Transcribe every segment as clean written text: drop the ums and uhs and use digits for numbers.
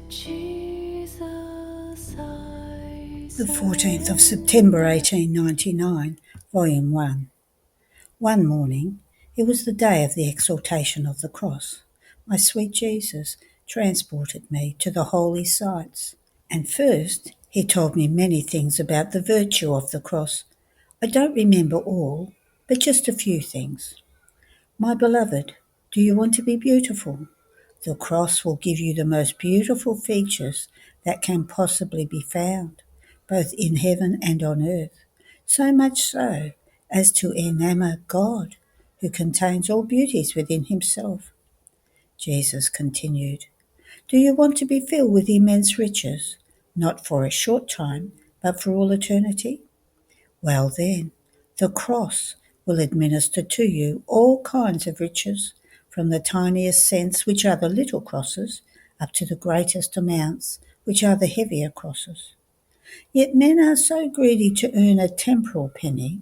The 14th of September 1899, Volume 1. One morning, it was the day of the exaltation of the cross. My sweet Jesus transported me to the holy sites. And first, he told me many things about the virtue of the cross. I don't remember all, but just a few things. My beloved, do you want to be beautiful? The cross will give you the most beautiful features that can possibly be found, both in heaven and on earth, so much so as to enamour God, who contains all beauties within himself. Jesus continued, do you want to be filled with immense riches, not for a short time, but for all eternity? Well then, the cross will administer to you all kinds of riches, from the tiniest cents, which are the little crosses, up to the greatest amounts, which are the heavier crosses. Yet men are so greedy to earn a temporal penny,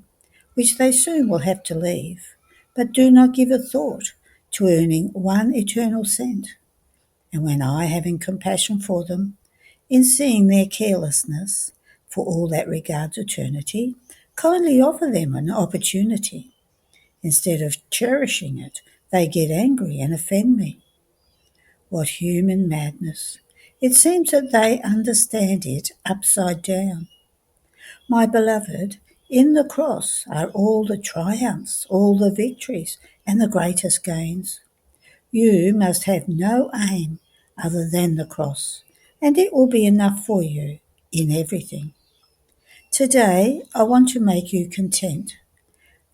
which they soon will have to leave, but do not give a thought to earning one eternal cent. And when I, having compassion for them, in seeing their carelessness for all that regards eternity, kindly offer them an opportunity. Instead of cherishing it, they get angry and offend me. What human madness! It seems that they understand it upside down. My beloved, in the cross are all the triumphs, all the victories, and the greatest gains. You must have no aim other than the cross, and it will be enough for you in everything. Today, I want to make you content.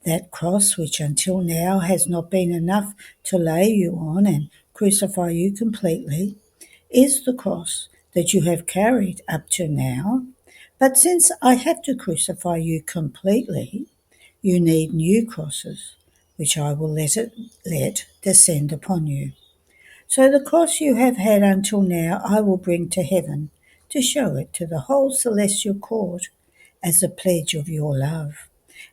That cross which until now has not been enough to lay you on and crucify you completely is the cross that you have carried up to now. But since I have to crucify you completely, you need new crosses, which I will let descend upon you. So the cross you have had until now I will bring to heaven to show it to the whole celestial court as a pledge of your love.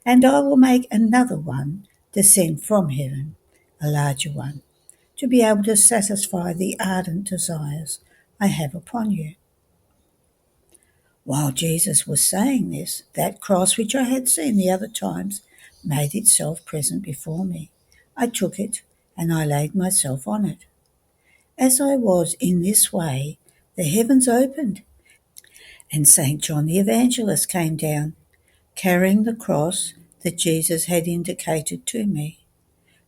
And I will make another one descend from heaven, a larger one, to be able to satisfy the ardent desires I have upon you. While Jesus was saying this, that cross which I had seen the other times made itself present before me. I took it and I laid myself on it. As I was in this way, the heavens opened, and St. John the Evangelist came down, carrying the cross that Jesus had indicated to me.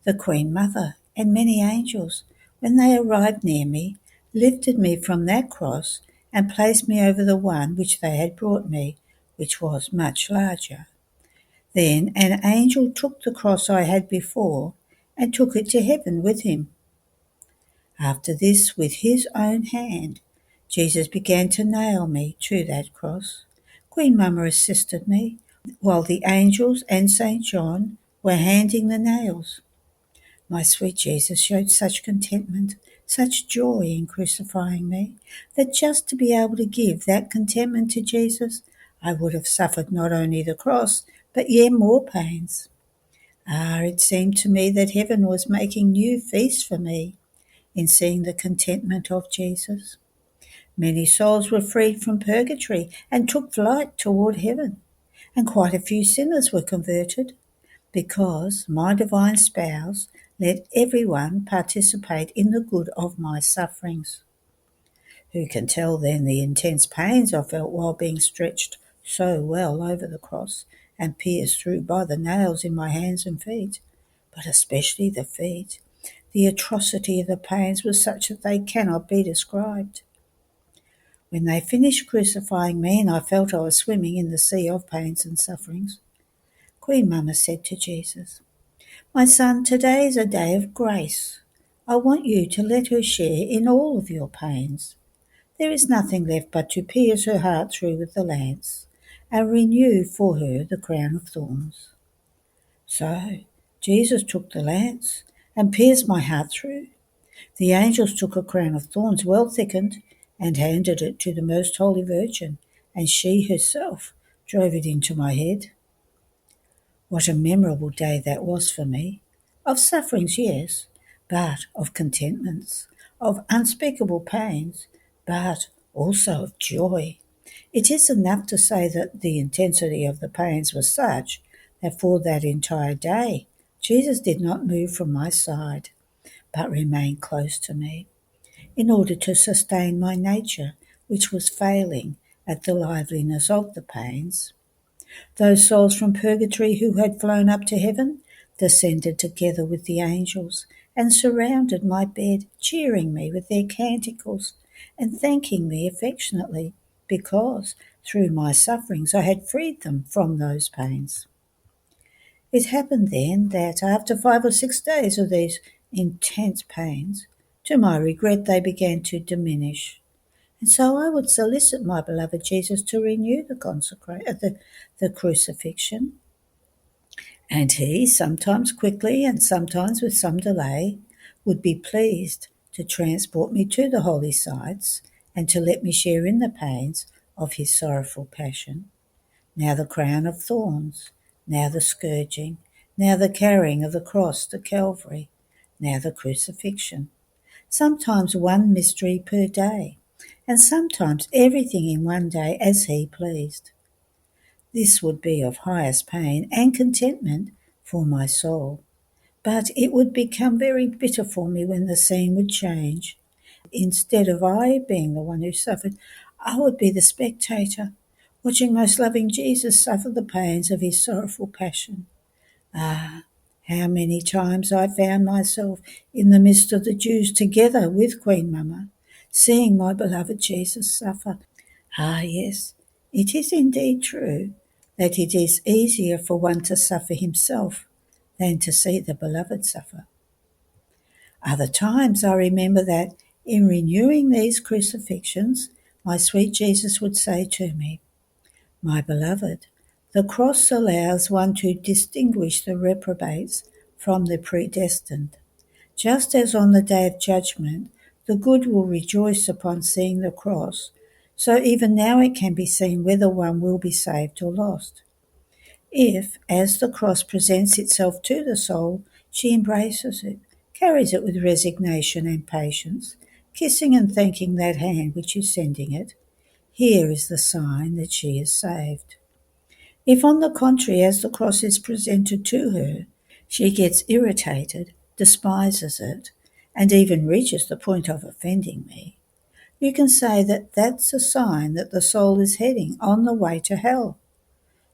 The Queen Mother and many angels, when they arrived near me, lifted me from that cross and placed me over the one which they had brought me, which was much larger. Then an angel took the cross I had before and took it to heaven with him. After this, with his own hand, Jesus began to nail me to that cross. Queen Mama assisted me, while the angels and St. John were handing the nails. My sweet Jesus showed such contentment, such joy in crucifying me, that just to be able to give that contentment to Jesus, I would have suffered not only the cross, but yet more pains. It seemed to me that heaven was making new feasts for me in seeing the contentment of Jesus. Many souls were freed from purgatory and took flight toward heaven, and quite a few sinners were converted, because my divine spouse let everyone participate in the good of my sufferings. Who can tell then the intense pains I felt while being stretched so well over the cross and pierced through by the nails in my hands and feet, but especially the feet. The atrocity of the pains was such that they cannot be described. When they finished crucifying me and I felt I was swimming in the sea of pains and sufferings, Queen Mama said to Jesus, my son, today is a day of grace. I want you to let her share in all of your pains. There is nothing left but to pierce her heart through with the lance and renew for her the crown of thorns. So Jesus took the lance and pierced my heart through. The angels took a crown of thorns well thickened and handed it to the Most Holy Virgin, and she herself drove it into my head. What a memorable day that was for me. Of sufferings, yes, but of contentments, of unspeakable pains, but also of joy. It is enough to say that the intensity of the pains was such that for that entire day Jesus did not move from my side, but remained close to me, in order to sustain my nature, which was failing at the liveliness of the pains. Those souls from purgatory who had flown up to heaven descended together with the angels and surrounded my bed, cheering me with their canticles and thanking me affectionately, because through my sufferings I had freed them from those pains. It happened then that after 5 or 6 days of these intense pains, to my regret they began to diminish. And so I would solicit my beloved Jesus to renew the crucifixion, and he, sometimes quickly and sometimes with some delay, would be pleased to transport me to the holy sites and to let me share in the pains of his sorrowful passion. Now the crown of thorns, now the scourging, now the carrying of the cross to Calvary, now the crucifixion. Sometimes one mystery per day, and sometimes everything in one day as he pleased. This would be of highest pain and contentment for my soul, but it would become very bitter for me when the scene would change. Instead of I being the one who suffered, I would be the spectator, watching most loving Jesus suffer the pains of his sorrowful passion. Ah, how many times I found myself in the midst of the Jews together with Queen Mama, seeing my beloved Jesus suffer. Ah, yes, it is indeed true that it is easier for one to suffer himself than to see the beloved suffer. Other times I remember that in renewing these crucifixions, my sweet Jesus would say to me, "My beloved, the cross allows one to distinguish the reprobates from the predestined. Just as on the day of judgment the good will rejoice upon seeing the cross, so even now it can be seen whether one will be saved or lost. If, as the cross presents itself to the soul, she embraces it, carries it with resignation and patience, kissing and thanking that hand which is sending it, here is the sign that she is saved. If, on the contrary, as the cross is presented to her, she gets irritated, despises it, and even reaches the point of offending me, you can say that that's a sign that the soul is heading on the way to hell.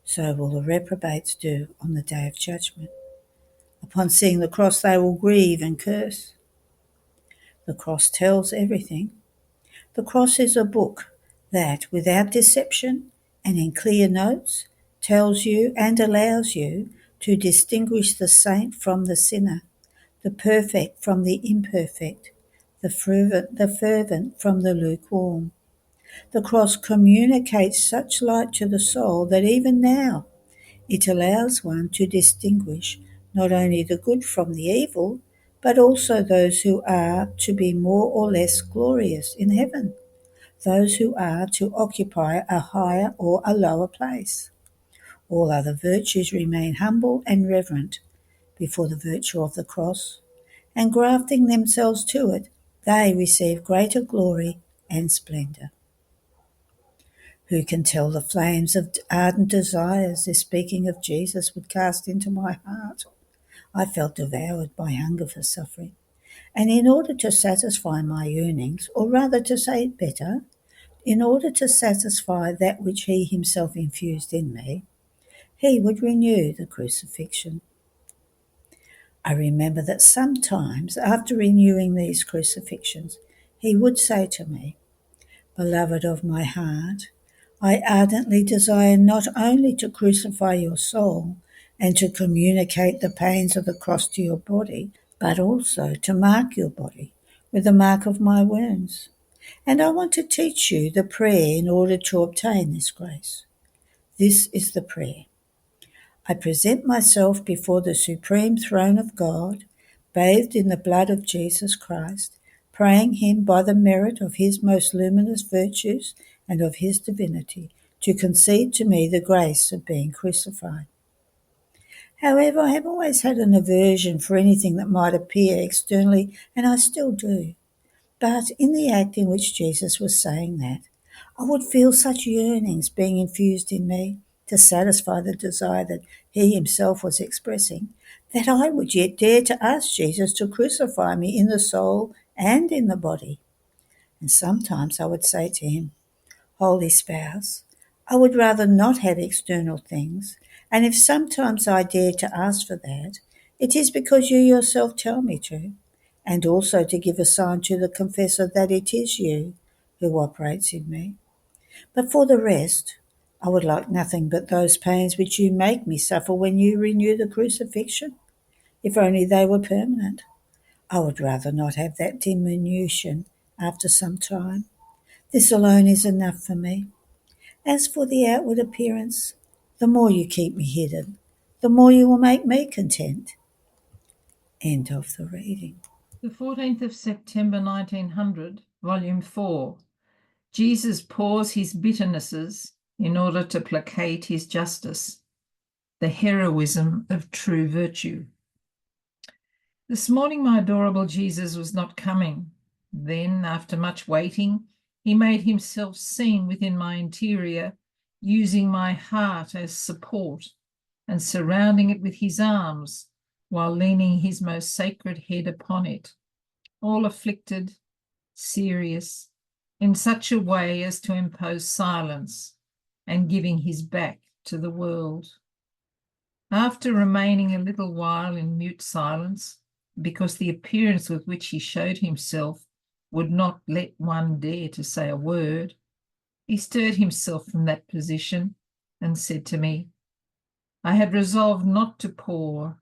So will the reprobates do on the day of judgment. Upon seeing the cross, they will grieve and curse. The cross tells everything. The cross is a book that, without deception and in clear notes, tells you and allows you to distinguish the saint from the sinner, the perfect from the imperfect, the fervent from the lukewarm. The cross communicates such light to the soul that even now it allows one to distinguish not only the good from the evil, but also those who are to be more or less glorious in heaven, those who are to occupy a higher or a lower place. All other virtues remain humble and reverent before the virtue of the cross, and grafting themselves to it, they receive greater glory and splendour. Who can tell the flames of ardent desires this speaking of Jesus would cast into my heart? I felt devoured by hunger for suffering, and in order to satisfy my yearnings, or rather to say it better, in order to satisfy that which he himself infused in me, he would renew the crucifixion. I remember that sometimes, after renewing these crucifixions, he would say to me, "Beloved of my heart, I ardently desire not only to crucify your soul and to communicate the pains of the cross to your body, but also to mark your body with the mark of my wounds. And I want to teach you the prayer in order to obtain this grace. This is the prayer. I present myself before the supreme throne of God, bathed in the blood of Jesus Christ, praying him by the merit of his most luminous virtues and of his divinity to concede to me the grace of being crucified. However, I have always had an aversion for anything that might appear externally, and I still do. But in the act in which Jesus was saying that, I would feel such yearnings being infused in me to satisfy the desire that he himself was expressing, that I would yet dare to ask Jesus to crucify me in the soul and in the body. And sometimes I would say to him, Holy Spouse, I would rather not have external things, and if sometimes I dare to ask for that, it is because you yourself tell me to, and also to give a sign to the confessor that it is you who operates in me. But for the rest, I would like nothing but those pains which you make me suffer when you renew the crucifixion, if only they were permanent. I would rather not have that diminution after some time. This alone is enough for me. As for the outward appearance, the more you keep me hidden, the more you will make me content. End of the reading. The 14th of September 1900, Volume 4. Jesus pours his bitternesses in order to placate his justice. The heroism of true virtue. This morning my adorable Jesus was not coming. Then, after much waiting, he made himself seen within my interior, using my heart as support and surrounding it with his arms, while leaning his most sacred head upon it, all afflicted, serious, in such a way as to impose silence and giving his back to the world. After remaining a little while in mute silence, because the appearance with which he showed himself would not let one dare to say a word, he stirred himself from that position and said to me, I had resolved not to pour,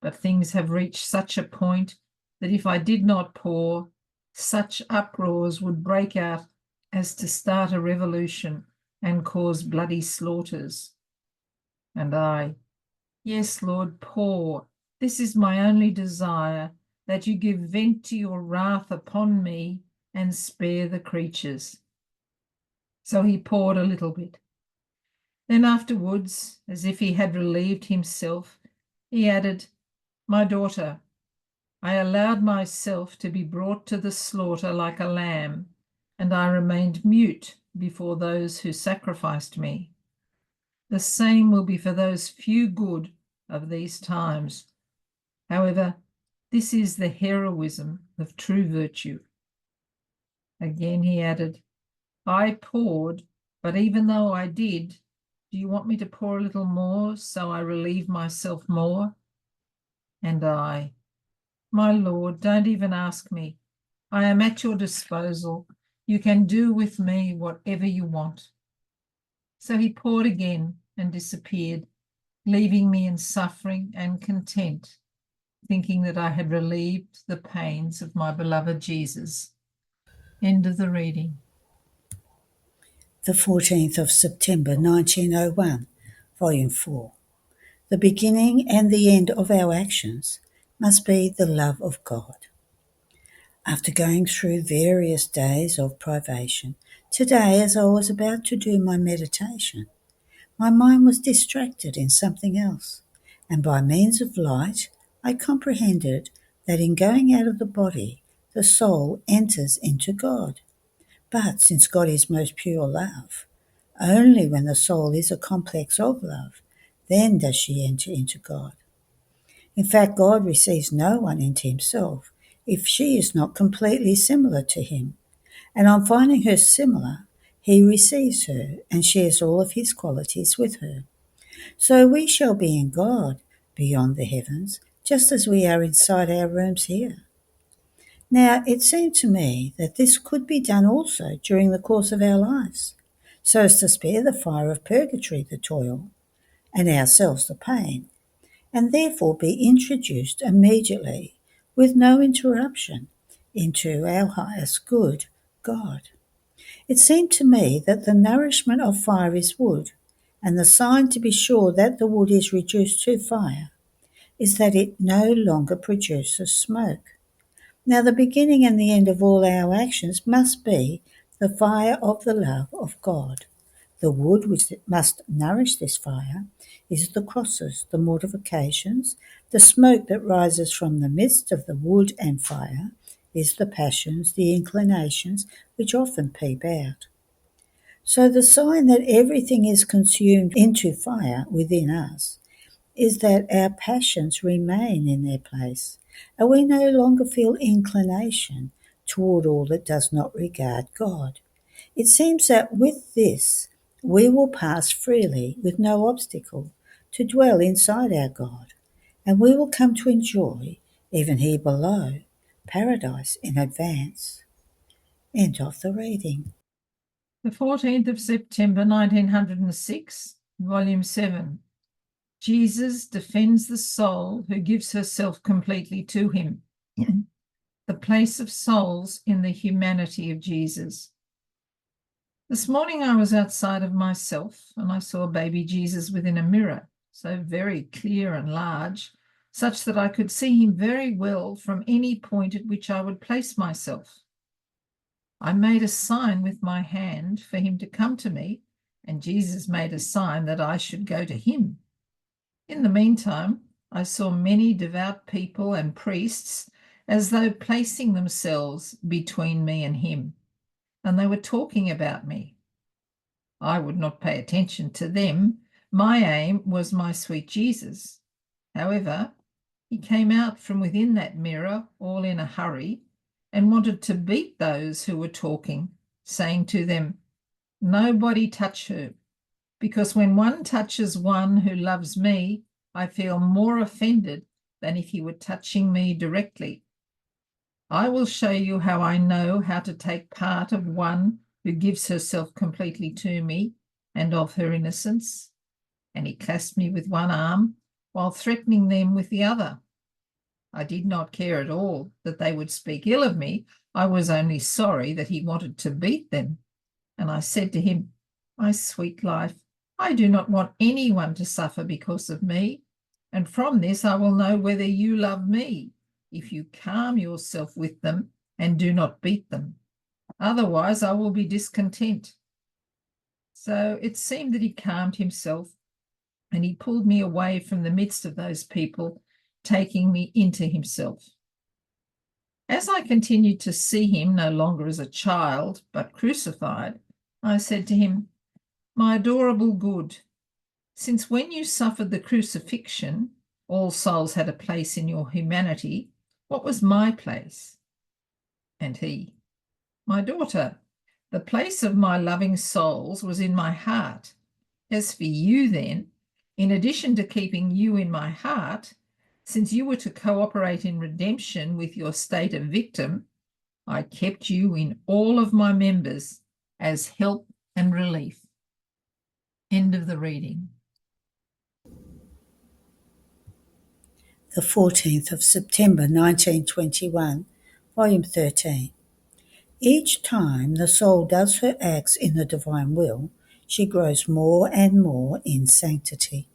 but things have reached such a point that if I did not pour, such uproars would break out as to start a revolution and cause bloody slaughters. And I, yes, Lord, pour. This is my only desire, that you give vent to your wrath upon me and spare the creatures. So he poured a little bit. Then afterwards, as if he had relieved himself, he added, My daughter, I allowed myself to be brought to the slaughter like a lamb, and I remained mute before those who sacrificed me. The same will be for those few good of these times. However, this is the heroism of true virtue. Again he added, I poured, but even though I did, do you want me to pour a little more so I relieve myself more? And I, my Lord, don't even ask me. I am at your disposal. You can do with me whatever you want. So he poured again and disappeared, leaving me in suffering and content, thinking that I had relieved the pains of my beloved Jesus. End of the reading. The 14th of September 1901, Volume 4. The beginning and the end of our actions must be the love of God. After going through various days of privation, today as I was about to do my meditation, my mind was distracted in something else, and by means of light I comprehended that in going out of the body, the soul enters into God. But since God is most pure love, only when the soul is a complex of love, then does she enter into God. In fact, God receives no one into himself if she is not completely similar to him, and on finding her similar, he receives her and shares all of his qualities with her. So we shall be in God beyond the heavens, just as we are inside our rooms here. Now, it seemed to me that this could be done also during the course of our lives, so as to spare the fire of purgatory the toil, and ourselves the pain, and therefore be introduced immediately, with no interruption, into our highest good, God. It seemed to me that the nourishment of fire is wood, and the sign to be sure that the wood is reduced to fire is that it no longer produces smoke. Now the beginning and the end of all our actions must be the fire of the love of God. The wood which must nourish this fire is the crosses, the mortifications, the smoke that rises from the midst of the wood and fire is the passions, the inclinations, which often peep out. So the sign that everything is consumed into fire within us is that our passions remain in their place, and we no longer feel inclination toward all that does not regard God. It seems that with this, we will pass freely, with no obstacle, to dwell inside our God, and we will come to enjoy, even here below, paradise in advance. End of the reading. The 14th of September 1906, Volume 7. Jesus defends the soul who gives herself completely to him. The place of souls in the humanity of Jesus. This morning I was outside of myself and I saw baby Jesus within a mirror, so very clear and large, such that I could see him very well from any point at which I would place myself. I made a sign with my hand for him to come to me, and Jesus made a sign that I should go to him. In the meantime, I saw many devout people and priests as though placing themselves between me and him, and they were talking about me. I would not pay attention to them. My aim was my sweet Jesus. However, he came out from within that mirror all in a hurry and wanted to beat those who were talking, saying to them, "Nobody touch her, because when one touches one who loves me, I feel more offended than if he were touching me directly. I will show you how I know how to take part of one who gives herself completely to me and of her innocence." And he clasped me with one arm while threatening them with the other. I did not care at all that they would speak ill of me. I was only sorry that he wanted to beat them. And I said to him, "My sweet life, I do not want anyone to suffer because of me. And from this I will know whether you love me, if you calm yourself with them and do not beat them. Otherwise I will be discontent." So it seemed that he calmed himself, and he pulled me away from the midst of those people, taking me into himself. As I continued to see him no longer as a child, but crucified, I said to him, "My adorable good, since when you suffered the crucifixion, all souls had a place in your humanity, what was my place?" And he, "My daughter, the place of my loving souls was in my heart. As for you, then, in addition to keeping you in my heart, since you were to cooperate in redemption with your state of victim, I kept you in all of my members as help and relief." End of the reading. The 14th of September 1921, Volume 13. Each time the soul does her acts in the divine will, she grows more and more in sanctity.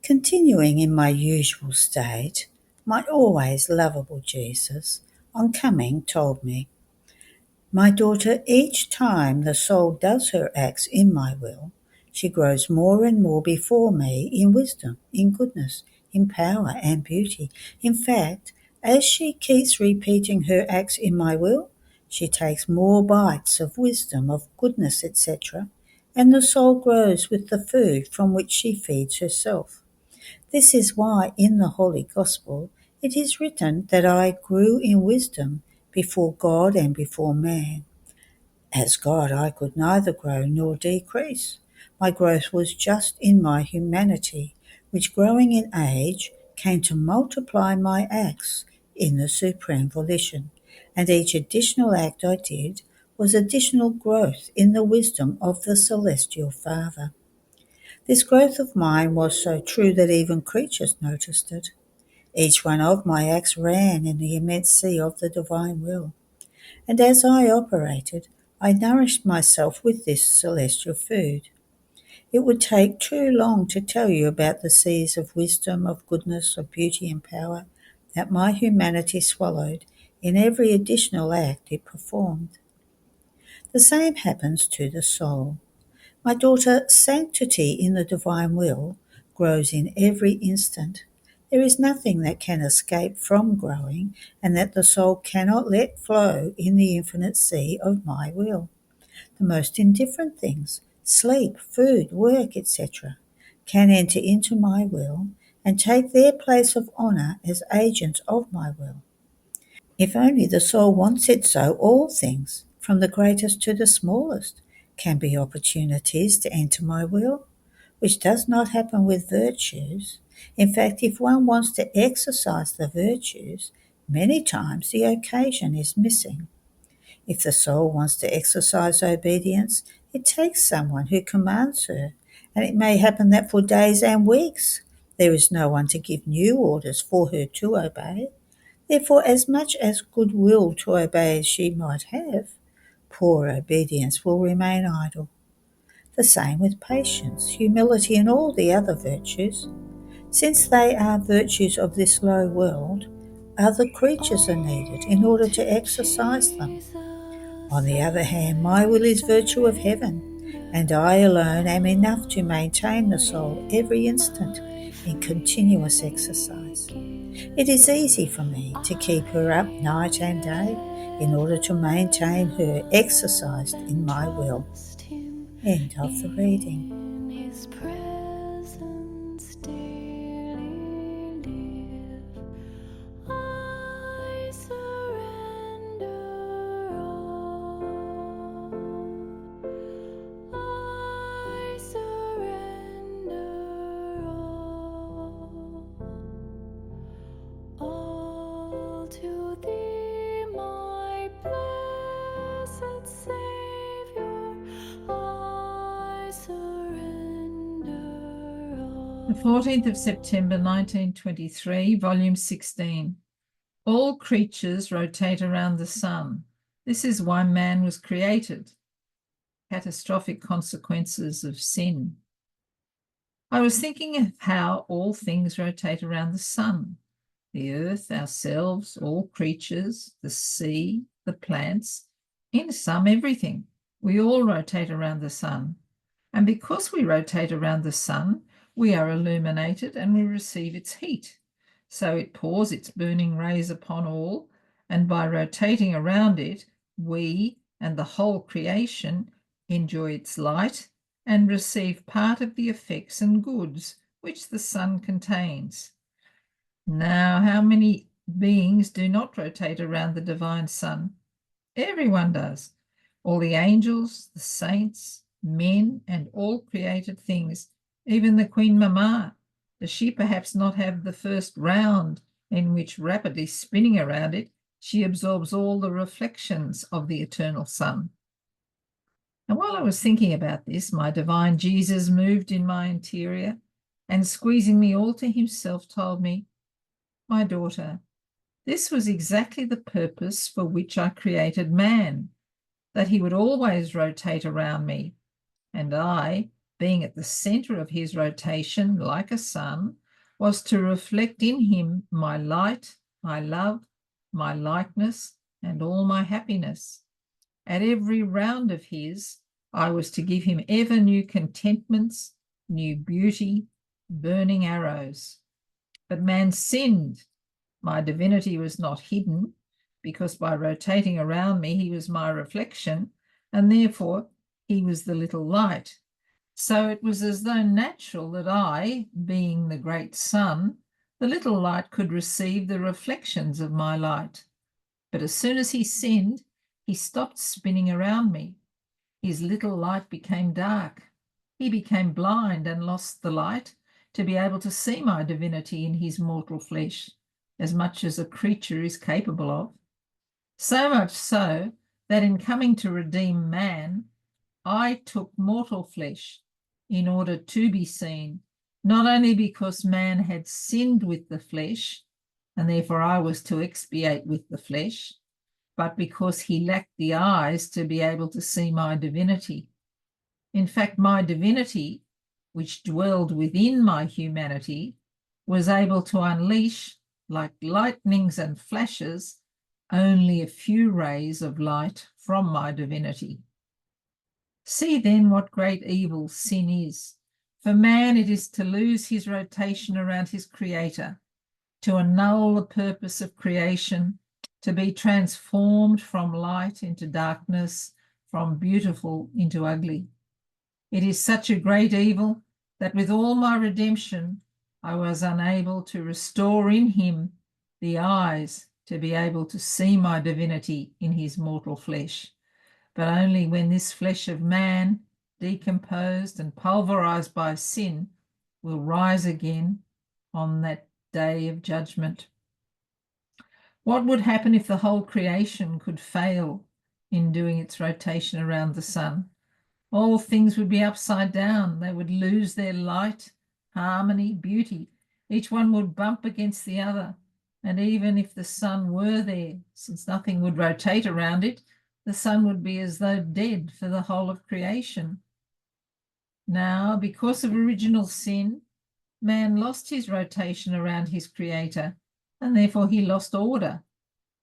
Continuing in my usual state, my always lovable Jesus, on coming, told me, "My daughter, each time the soul does her acts in my will, she grows more and more before me in wisdom, in goodness, in power and beauty. In fact, as she keeps repeating her acts in my will, she takes more bites of wisdom, of goodness, etc., and the soul grows with the food from which she feeds herself. This is why in the Holy Gospel it is written that I grew in wisdom before God and before man. As God I could neither grow nor decrease. My growth was just in my humanity, which growing in age came to multiply my acts in the supreme volition, and each additional act I did was additional growth in the wisdom of the celestial Father. This growth of mine was so true that even creatures noticed it. Each one of my acts ran in the immense sea of the divine will, and as I operated, I nourished myself with this celestial food. It would take too long to tell you about the seas of wisdom, of goodness, of beauty and power that my humanity swallowed in every additional act it performed. The same happens to the soul. My daughter, sanctity in the divine will grows in every instant. There is nothing that can escape from growing, and that the soul cannot let flow in the infinite sea of my will. The most indifferent things, sleep, food, work, etc., can enter into my will and take their place of honour as agents of my will. If only the soul wants it so, all things, from the greatest to the smallest, can be opportunities to enter my will, which does not happen with virtues. In fact, if one wants to exercise the virtues, many times the occasion is missing. If the soul wants to exercise obedience, it takes someone who commands her, and it may happen that for days and weeks there is no one to give new orders for her to obey. Therefore, as much as good will to obey as she might have, poor obedience will remain idle. The same with patience, humility, and all the other virtues. Since they are virtues of this low world, other creatures are needed in order to exercise them. On the other hand, my will is virtue of heaven, and I alone am enough to maintain the soul every instant in continuous exercise. It is easy for me to keep her up night and day in order to maintain her exercised in my will. End of the reading. The 14th of September 1923, Volume 16. All creatures rotate around the sun. This is why man was created. Catastrophic consequences of sin. I was thinking of how all things rotate around the sun. The earth, ourselves, all creatures, the sea, the plants, in sum, everything. We all rotate around the sun. And because we rotate around the sun, we are illuminated and we receive its heat. So it pours its burning rays upon all, and by rotating around it, we and the whole creation enjoy its light and receive part of the effects and goods which the sun contains. Now, how many beings do not rotate around the divine sun? Everyone does. All the angels, the saints, men, and all created things, even the Queen Mama. Does she perhaps not have the first round in which, rapidly spinning around it, she absorbs all the reflections of the eternal sun? And while I was thinking about this, my divine Jesus moved in my interior and, squeezing me all to himself, told me, "My daughter, this was exactly the purpose for which I created man, that he would always rotate around me, and I, being at the center of his rotation like a sun, was to reflect in him my light, my love, my likeness, and all my happiness. At every round of his, I was to give him ever new contentments, new beauty, burning arrows. But man sinned. My divinity was not hidden, because by rotating around me, he was my reflection, and therefore he was the little light. So it was as though natural that I, being the great sun, the little light, could receive the reflections of my light. But as soon as he sinned, he stopped spinning around me. His little light became dark. He became blind and lost the light to be able to see my divinity in his mortal flesh, as much as a creature is capable of. So much so that in coming to redeem man, I took mortal flesh in order to be seen, not only because man had sinned with the flesh, and therefore I was to expiate with the flesh, but because he lacked the eyes to be able to see my divinity. In fact, my divinity, which dwelled within my humanity, was able to unleash, like lightnings and flashes, only a few rays of light from my divinity. See then what great evil sin is. For man, it is to lose his rotation around his creator, to annul the purpose of creation, to be transformed from light into darkness, from beautiful into ugly. It is such a great evil that with all my redemption, I was unable to restore in him the eyes to be able to see my divinity in his mortal flesh. But only when this flesh of man, decomposed and pulverized by sin, will rise again on that day of judgment. What would happen if the whole creation could fail in doing its rotation around the sun? All things would be upside down. They would lose their light, harmony, beauty. Each one would bump against the other. And even if the sun were there, since nothing would rotate around it, the sun would be as though dead for the whole of creation. Now, because of original sin, man lost his rotation around his creator, and therefore he lost order,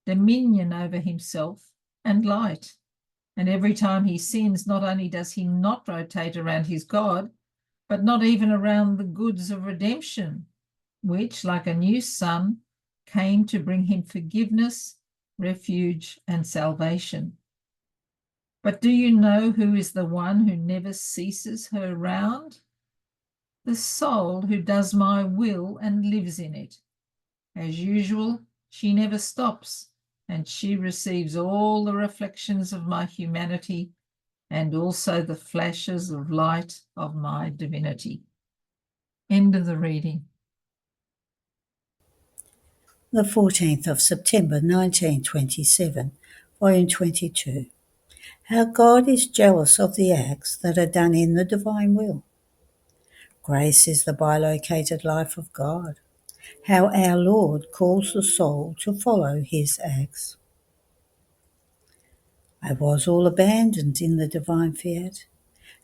dominion over himself, and light. And every time he sins, not only does he not rotate around his God, but not even around the goods of redemption, which, like a new sun, came to bring him forgiveness, refuge, and salvation. But do you know who is the one who never ceases her round? The soul who does my will and lives in it. As usual, she never stops, and she receives all the reflections of my humanity and also the flashes of light of my divinity. End of the reading. The 14th of September 1927, Volume 22. How God is jealous of the acts that are done in the divine will. Grace is the bilocated life of God. How our Lord calls the soul to follow his acts. I was all abandoned in the divine fiat,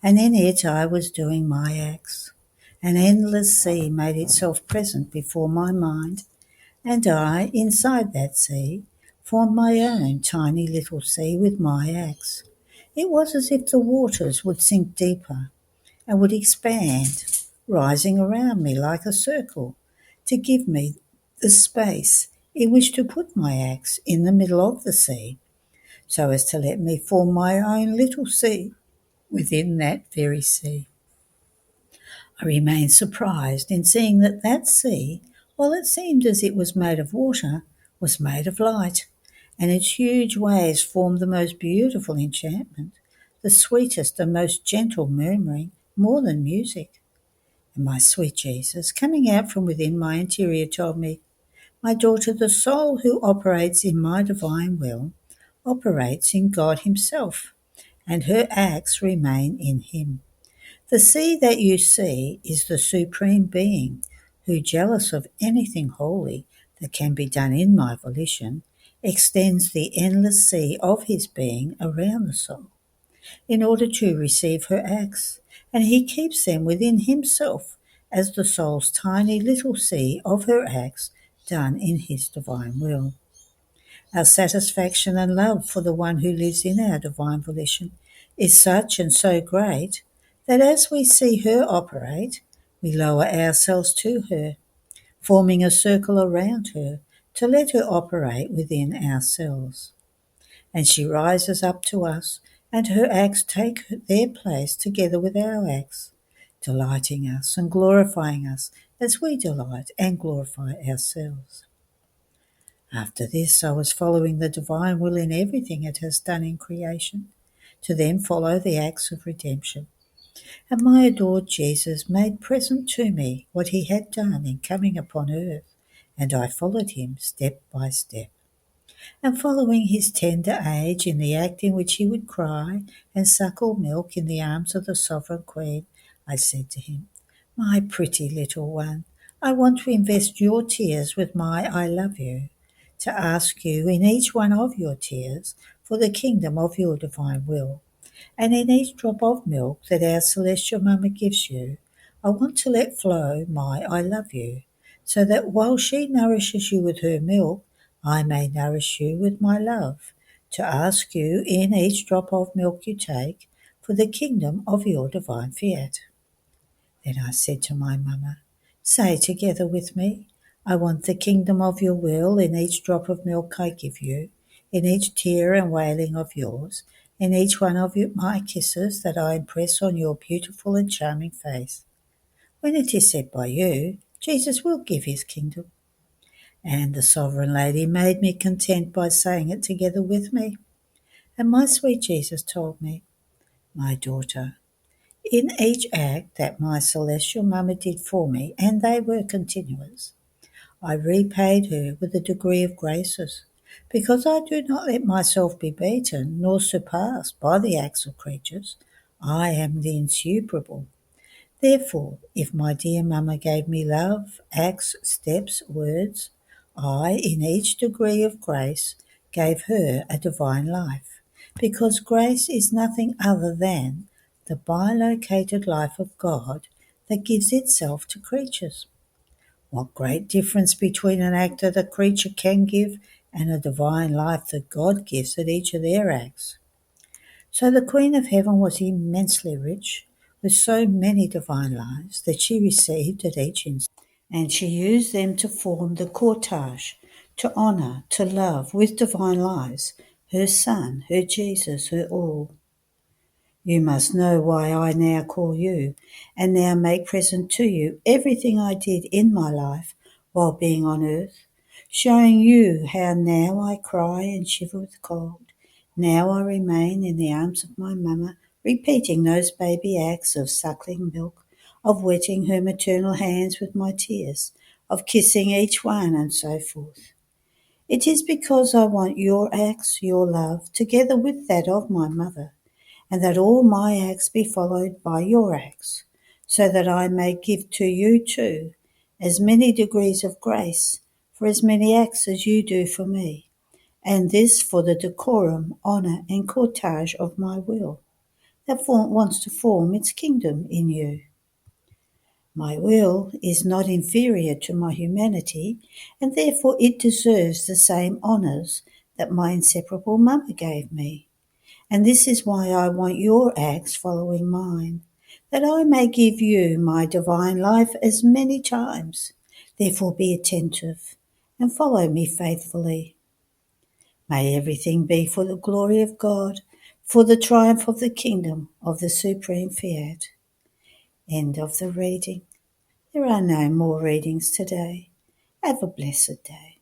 and in it I was doing my acts. An endless sea made itself present before my mind, and I, inside that sea, formed my own tiny little sea with my acts. It was as if the waters would sink deeper and would expand, rising around me like a circle, to give me the space in which to put my acts in the middle of the sea, so as to let me form my own little sea within that very sea. I remained surprised in seeing that that sea, while it seemed as it was made of water, was made of light, and its huge waves formed the most beautiful enchantment, the sweetest and most gentle murmuring, more than music. And my sweet Jesus, coming out from within my interior, told me, "My daughter, the soul who operates in my divine will operates in God himself, and her acts remain in him. The sea that you see is the Supreme Being who, jealous of anything holy that can be done in my volition, extends the endless sea of his being around the soul in order to receive her acts, and he keeps them within himself as the soul's tiny little sea of her acts done in his divine will. Our satisfaction and love for the one who lives in our divine volition is such and so great that as we see her operate, we lower ourselves to her, forming a circle around her to let her operate within ourselves. And she rises up to us, and her acts take their place together with our acts, delighting us and glorifying us as we delight and glorify ourselves. After this, I was following the divine will in everything it has done in creation, to then follow the acts of redemption. And my adored Jesus made present to me what he had done in coming upon earth, and I followed him step by step. And following his tender age in the act in which he would cry and suckle milk in the arms of the sovereign queen, I said to him, "My pretty little one, I want to invest your tears with my I love you, to ask you in each one of your tears for the kingdom of your divine will. And in each drop of milk that our celestial Mama gives you, I want to let flow my I love you, so that while she nourishes you with her milk, I may nourish you with my love, to ask you in each drop of milk you take for the kingdom of your divine fiat." Then I said to my Mama, "Say together with me, I want the kingdom of your will in each drop of milk I give you, in each tear and wailing of yours, in each one of my kisses that I impress on your beautiful and charming face. When it is said by you, Jesus will give his kingdom. And the sovereign lady made me content by saying it together with me. And my sweet Jesus told me, my daughter, in each act that my celestial mamma did for me, and they were continuous, I repaid her with a degree of graces, because I do not let myself be beaten nor surpassed by the acts of creatures. I am the insuperable. Therefore, if my dear mamma gave me love, acts, steps, words, I, in each degree of grace, gave her a divine life, because grace is nothing other than the bilocated life of God that gives itself to creatures. What great difference between an act that a creature can give and a divine life that God gives at each of their acts. So the Queen of Heaven was immensely rich, with so many divine lives that she received at each instant, and she used them to form the cortege, to honour, to love with divine lives, her Son, her Jesus, her all. You must know why I now call you, and now make present to you everything I did in my life while being on earth, showing you how now I cry and shiver with cold. Now I remain in the arms of my mamma, repeating those baby acts of suckling milk, of wetting her maternal hands with my tears, of kissing each one, and so forth. It is because I want your acts, your love, together with that of my mother, and that all my acts be followed by your acts, so that I may give to you too as many degrees of grace for as many acts as you do for me, and this for the decorum, honour, and cortege of my will, that wants to form its kingdom in you. My will is not inferior to my humanity, and therefore it deserves the same honours that my inseparable mother gave me. And this is why I want your acts following mine, that I may give you my divine life as many times. Therefore be attentive and follow me faithfully. May everything be for the glory of God, for the triumph of the kingdom of the supreme fiat. End of the reading. There are no more readings today. Have a blessed day.